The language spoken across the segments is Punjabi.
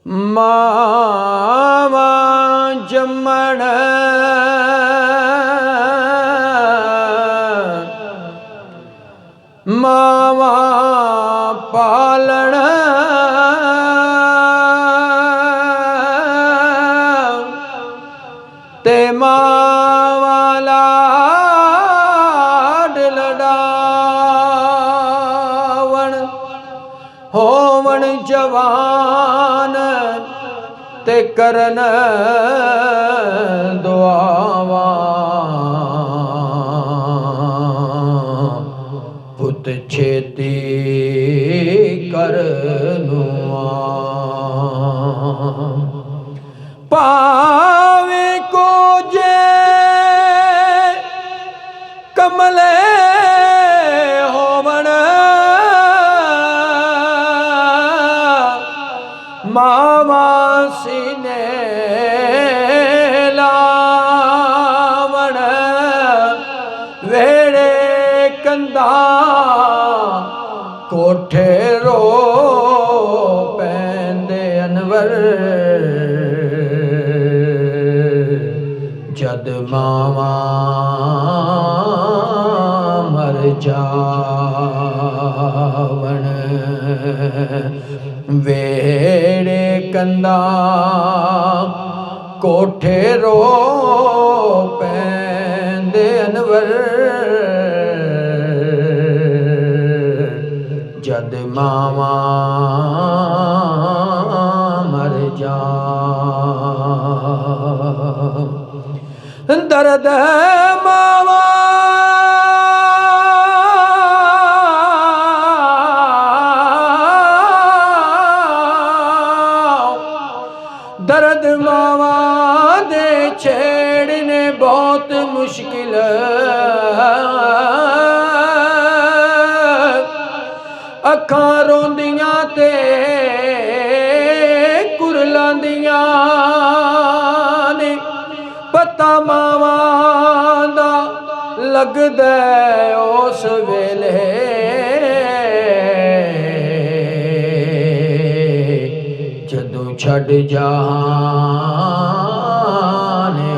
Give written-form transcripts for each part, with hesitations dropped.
ਮਾਵਾ ਜੰਮਣ ਮਾਵਾ ਪਾਲਣ ਤੇ ਮਾਵਾ ਲਾਡ ਲਡਾਵਣ ਹੋਵਣ ਜਵਾਨ ਤੇ ਕਰਨ ਦੁਆਵਾਂ ਪੁੱਤ ਛੇਤੀ ਕਰਨੁਆ ਪਾਵੇ ਕੋ ਜੇ ਕਮਲੇ ਹੋਵਣ ਮਾਵਾ ਸੀਨੇ ਲਾਵਣ ਵੇੜੇ ਕੰਧਾਂ ਕੋਠੇ ਰੋ ਪੈਂਦੇ ਅਨਵਰ ਜਦ ਮਾਵਾ ਮਰ ਜਾਵਣ ਵੇੜੇ ਕੰਧਾਂ ਕੋਠੇ ਰੋ ਪੈਂਦੇ ਅਨਵਰ ਜਦ ਮਾਵਾ ਮਰ ਜਾਵਣ ਦਰਦ ਮਾਵਾ ਦਰਦ ਮਾਵਾ ਦੇ ਛੇੜਨੇ ਬਹੁਤ ਮੁਸ਼ਕਿਲ ਅੱਖਾਂ ਰੋਂਦੀਆਂ ਤੇ ਕੁਰਲਾਂਦੀਆਂ ਨੇ ਪਤਾ ਮਾਵਾ ਦਾ ਲੱਗਦਾ ਉਸ ਵੇਲੇ ਜਦੋਂ ਛੱਡ ਜਾਨ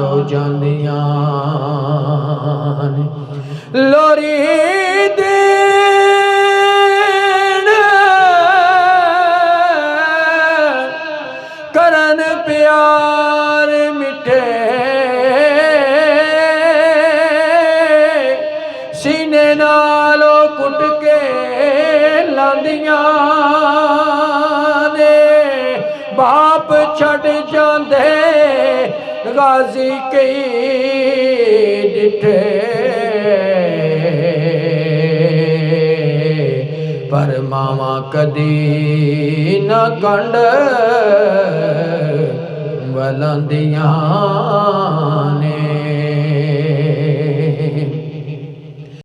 ਹੋ ਜਾਂਦੀਆਂ ਨੇ ਲੋਰੀ ਦੇਣ ਕਰਨ ਪਿਆਰ ਮਿੱਠੇ ਸੀਨੇ ਨਾਲੋਂ ਕੁੱਟ ਕੇ ਲਾਂਦੀਆਂ ਨੇ ਬਾਪ ਛੱਡ ਜਾਂਦੇ ਗਾਜ਼ੀ ਕਈ ਡਿਠੇ ਪਰ ਮਾਵਾ ਕਦੀ ਨਾ ਕੰਡ ਵਲਾਂਦੀਆਂ ਨੇ